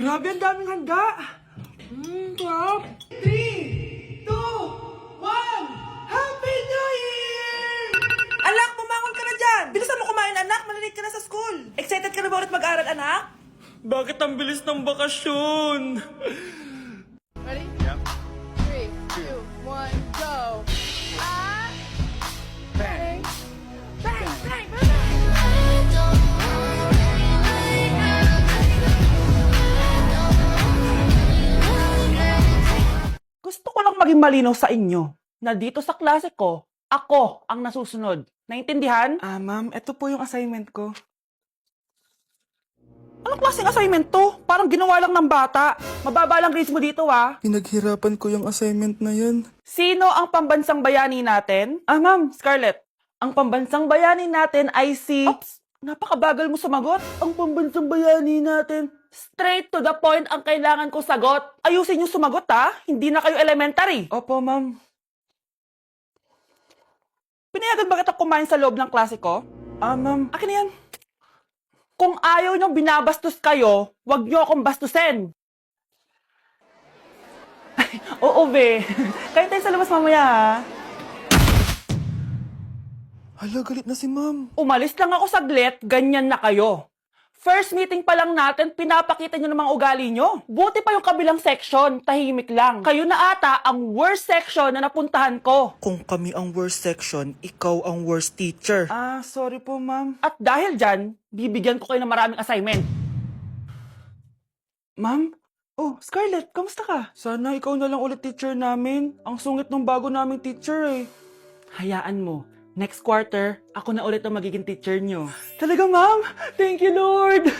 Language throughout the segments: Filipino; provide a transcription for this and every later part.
Grabe, ang daming handa. Sarap. 3, 2, 1, Happy New Year! Anak, bumangon ka na dyan! Bilisan mo kumain, anak. Malilate ka na sa school. Excited ka na ba ulit mag-aral, anak? Bakit ang bilis ng bakasyon? Ready? Yep. 3, 2, 1, go. Ah! Bang! Bang! Bang! Bang! Gusto ko lang maging malinaw sa inyo na dito sa klase ko, ako ang nasusunod. Naintindihan? Ma'am, ito po yung assignment ko. Anong klaseng assignment to? Parang ginawa lang ng bata. Mababa lang grades mo dito, ha? Pinaghirapan ko yung assignment na yun. Sino ang pambansang bayani natin? Ma'am, Scarlett. Ang pambansang bayani natin ay si... Oops! Napakabagal mo sumagot. Ang pambansang bayani natin. Straight to the point ang kailangan ko sagot. Ayusin yung sumagot, ha? Hindi na kayo elementary. Opo, ma'am. Pinayagan ba kita kumain sa loob ng klase ko? Ma'am. Akin na yan. Kung ayaw niyong binabastos kayo, wag niyo akong bastusin. Oo, be. Kain tayo sa labas mamaya, ha? Hala, galit na si ma'am. Umalis lang ako saglit, ganyan na kayo. First meeting pa lang natin, pinapakita nyo ng mga ugali nyo. Buti pa yung kabilang section, tahimik lang. Kayo na ata ang worst section na napuntahan ko. Kung kami ang worst section, ikaw ang worst teacher. Sorry po, ma'am. At dahil dyan, bibigyan ko kayo ng maraming assignment. Ma'am? Oh, Scarlett, kamusta ka? Sana ikaw na lang ulit teacher namin. Ang sungit ng bago naming teacher eh. Hayaan mo. Next quarter, ako na ulit ang magiging teacher nyo. Talaga, ma'am? Thank you, Lord!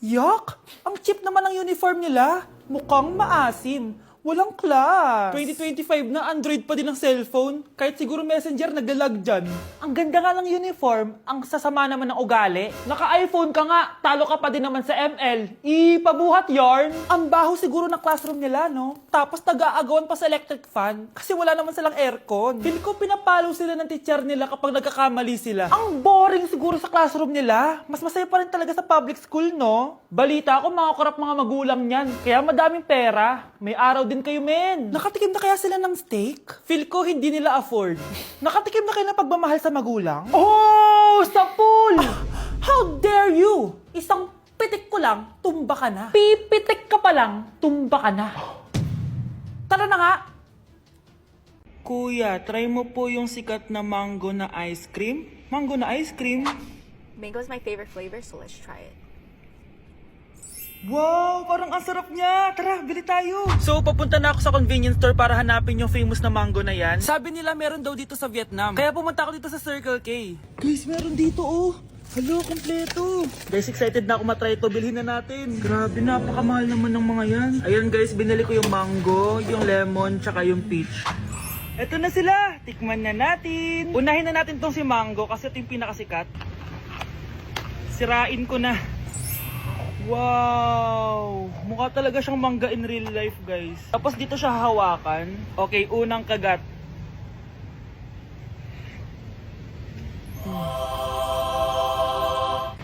Yuck! Ang cheap naman ang uniform nila. Mukhang maasim. Walang class. 2025 na, Android pa din ang cellphone. Kahit siguro Messenger, naglalag dyan. Ang ganda nga ng uniform, ang sasama naman ng ugali. Naka-iPhone ka nga, talo ka pa din naman sa ML. Ipabuhat yarn. Ang baho siguro ng classroom nila, no? Tapos nag-aagawan pa sa electric fan kasi wala naman silang aircon. Feel ko pinapalo sila ng teacher nila kapag nagkakamali sila. Ang boring siguro sa classroom nila. Mas masaya pa rin talaga sa public school, no? Balita ko, mga korap mga magulang niyan. Kaya madaming pera. May araw din kayo, men. Nakatikim na kaya sila ng steak? Feel ko hindi nila afford. Nakatikim na kayo ng pagmamahal sa magulang? Oh! Sa pool! How dare you! Isang pitik ko lang, tumba ka na. Pipitik ka pa lang, tumba ka na. Tara na nga! Kuya, try mo po yung sikat na mango na ice cream. Mango na ice cream? Mango is my favorite flavor, so let's try it. Wow, parang ang sarap niya. Tara, bili tayo. So, papunta na ako sa convenience store para hanapin yung famous na mango na yan. Sabi nila meron daw dito sa Vietnam. Kaya pumunta ako dito sa Circle K. Guys, meron dito oh. Hello, kompleto. Guys, excited na ako matry ito. Bilhin na natin. Grabe, napakamahal naman ng mga yan. Ayun guys, binili ko yung mango, yung lemon, tsaka yung peach. Eto na sila. Tikman na natin. Unahin na natin tong si mango kasi ito yung pinakasikat. Sirain ko na. Wow! Mukha talaga siyang mangga in real life, guys. Tapos dito siya hahawakan. Okay, unang kagat.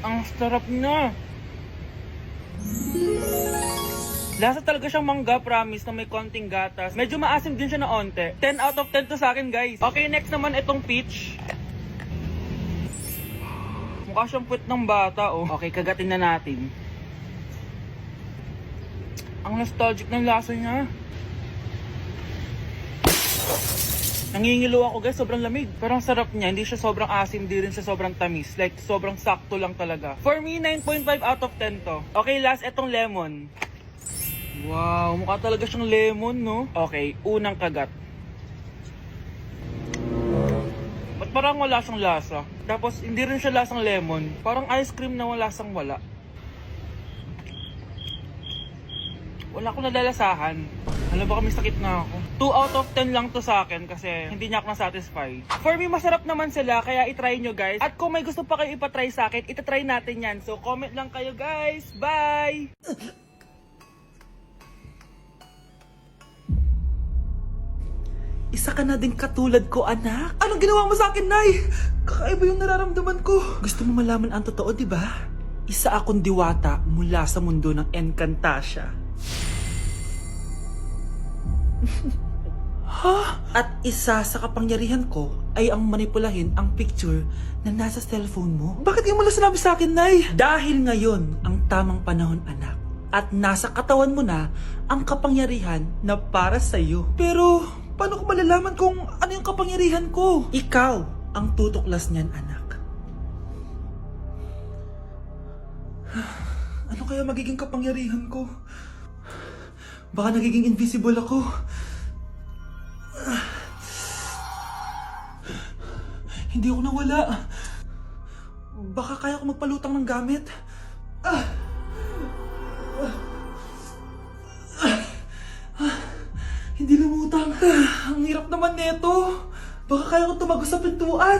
Ang sarap niya! Lasa talaga siyang mangga, promise, na may konting gatas. Medyo maasim din siya na onte. 10 out of 10 to sa akin, guys. Okay, next naman itong peach. Mukha siyang puwet ng bata, oh. Okay, kagatin na natin. Ang nostalgic ng lasa niya. Nangingilo ako guys, sobrang lamig. Pero ang sarap niya, hindi siya sobrang asim, di rin siya sobrang tamis. Like, sobrang sakto lang talaga. For me, 9.5 out of 10 to. Okay, last, etong lemon. Wow, mukha talaga siyang lemon, no? Okay, unang kagat. Ba't parang wala siyang lasa? Tapos, hindi rin siya lasang lemon. Parang ice cream na wala lasang wala. Wala akong nadalasahan. Alam ba kami sakit na ako. 2 out of 10 lang to sa akin kasi hindi niya ako na-satisfy. For me, masarap naman sila kaya itry nyo guys. At kung may gusto pa kayo ipatry sa akin, itatry natin yan. So comment lang kayo guys. Bye! Isa ka na din katulad ko, anak. Anong ginawa mo sa akin, Nay? Kakaiba yung nararamdaman ko. Gusto mo malaman ang totoo, di ba? Isa akong diwata mula sa mundo ng Encantasia. At isa sa kapangyarihan ko ay ang manipulahin ang picture na nasa cellphone mo. Bakit di mo lang sinabi sa akin, Nay? Dahil ngayon ang tamang panahon, anak. At nasa katawan mo na ang kapangyarihan na para sa'yo. Pero, paano ko malalaman kung ano yung kapangyarihan ko? Ikaw ang tutuklas niyan, anak. Ano kaya magiging kapangyarihan ko? Baka nagiging invisible ako. Hindi ako nawala. Baka kaya ko magpalutang ng gamit. Hindi lumutang. Ang hirap naman nito. Baka kaya ko tumagos sa pintuan.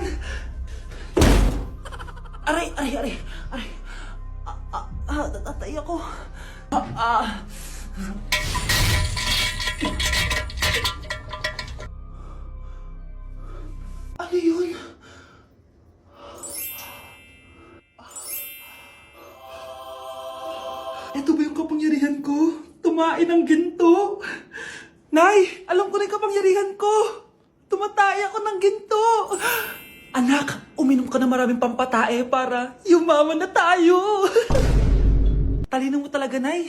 Aray. Natatay ako. Ano yun? Ito ba yung kapangyarihan ko? Tumain ng ginto? Nay, alam ko na yung kapangyarihan ko. Tumatay ako ng ginto. Anak, uminom ka na maraming pampatae para yumaman na tayo. Talino mo talaga, Nay.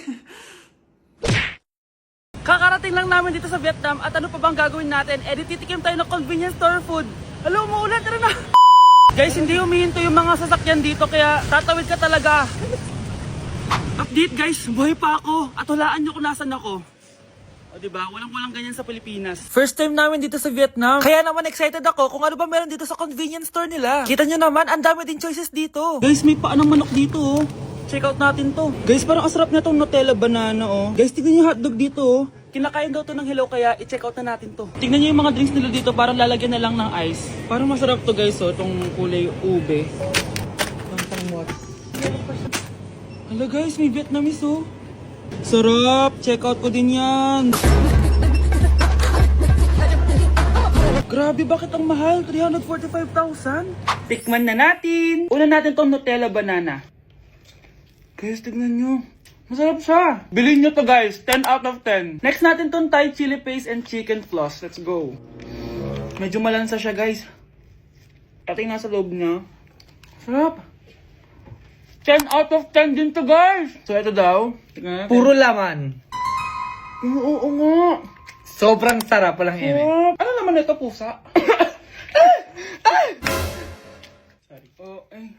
Kakarating lang namin dito sa Vietnam at ano pa bang gagawin natin? Titikim tayo ng convenience store food. Hello, umuulan, tara na. Guys, hindi humihinto yung mga sasakyan dito kaya tatawid ka talaga. Update guys, buhay pa ako at hulaan nyo kung nasan ako. O diba, walang ganyan sa Pilipinas. First time namin dito sa Vietnam. Kaya naman excited ako kung ano ba meron dito sa convenience store nila. Kita nyo naman, ang dami din choices dito. Guys, may paanong manok dito oh. Check out natin to. Guys, parang asarap na tong Nutella banana oh. Guys, tignan nyo hotdog dito oh. Kinakain daw to ng hello kaya i-check out na natin to. Tignan nyo yung mga drinks nila dito, parang lalagyan na lang ng ice. Parang masarap to guys oh, tong kulay ube. Hala guys, may Vietnamese oh. Sarap! Check out ko din yan. Grabe, bakit ang mahal? 345,000? Tikman na natin. Una natin tong Nutella banana. Guys, tignan nyo. Masarap siya. Bilhin nyo to guys. 10 out of 10. Next natin tong Thai chili paste and chicken floss. Let's go. Medyo malansa siya guys. Ito yung nasa loob niya. Sarap. 10 out of 10 din to guys. So ito daw. Tignan natin. Puro laman. Oo nga. Sobrang sarap, walang eme. Sarap. Ano naman ito, pusa? Sorry. Oh, ay.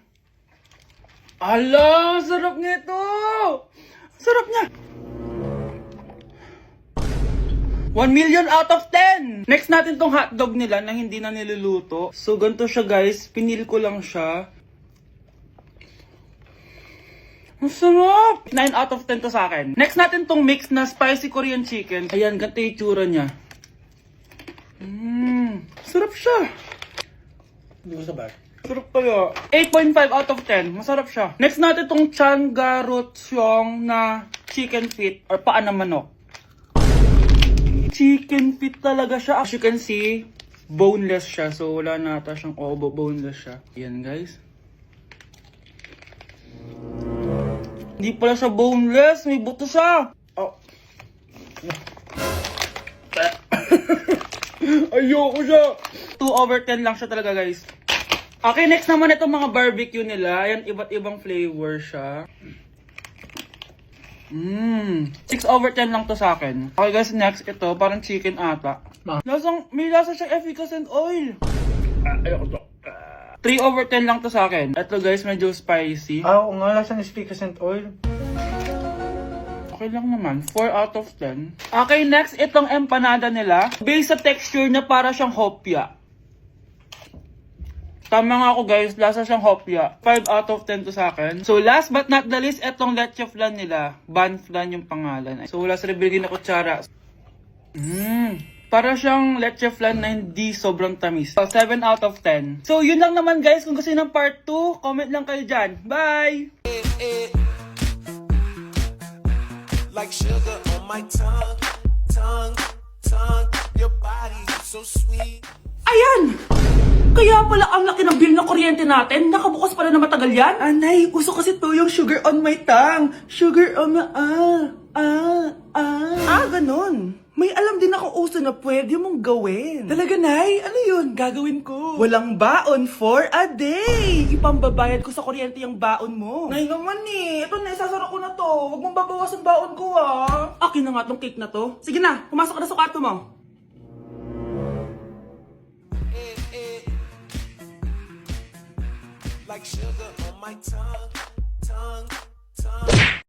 Ala, sarap nito. Sarap niya. 1 million out of 10! Next natin tong hotdog nila na hindi na niluluto. So, ganito siya guys. Pinil ko lang siya. Ang sarap! 9 out of 10 to sa akin. Next natin tong mix na spicy Korean chicken. Ayan, ganito yung itsura niya. Sarap siya. Hindi ko sabay. Sarap kaya. 8.5 out of 10. Masarap siya. Next natin tong Chan Garotyong na chicken feet or paa ng manok. Chicken feet talaga siya. As you can see, boneless siya. So, wala na ata siyang obo. Boneless siya. Yan guys. Hindi pala siya boneless. May buto siya. Oh. Ayoko siya. 2 over 10 lang siya talaga guys. Okay, next naman itong mga barbecue nila. Ayan, iba't ibang flavor siya. 6 over 10 lang to sa akin. Okay guys, next ito. Parang chicken ata. May lasa siyang efficacent oil. Ayoko to. 3 over 10 lang to sa akin. Ito guys, medyo spicy. Oo nga, lasang efficacent oil. Okay lang naman. 4 out of 10. Okay, next, itong empanada nila. Based sa texture na para siyang hopya. Tama nga ako guys, lasa siyang hopya. 5 out of 10 to sa akin. So last but not the least, itong leche flan nila. Ban flan yung pangalan. So wala sa binigyan na kutsara. Para siyang leche flan na hindi sobrang tamis. So 7 out of 10. So yun lang naman guys. Kung gusto niyo ng part 2, comment lang kayo dyan. Bye! Like sugar on my tongue, your body so sweet. Ayan! Kaya pala ang laki ng bill ng kuryente natin. Nakabukas pala na matagal yan. Anay, uso kasi to yung sugar on my tongue. Sugar on my... ganun. May alam din akong uso na pwede mong gawin. Talaga, Nay? Ano yun? Gagawin ko. Walang baon for a day. Ipambabayad ko sa kuryente yung baon mo. Nay naman eh. Ito na, isasara ko na to. Huwag mong babawasan baon ko ah. Akin na nga tong cake na to. Sige na, pumasok ka na sa kwarto mo. Like sugar on my tongue.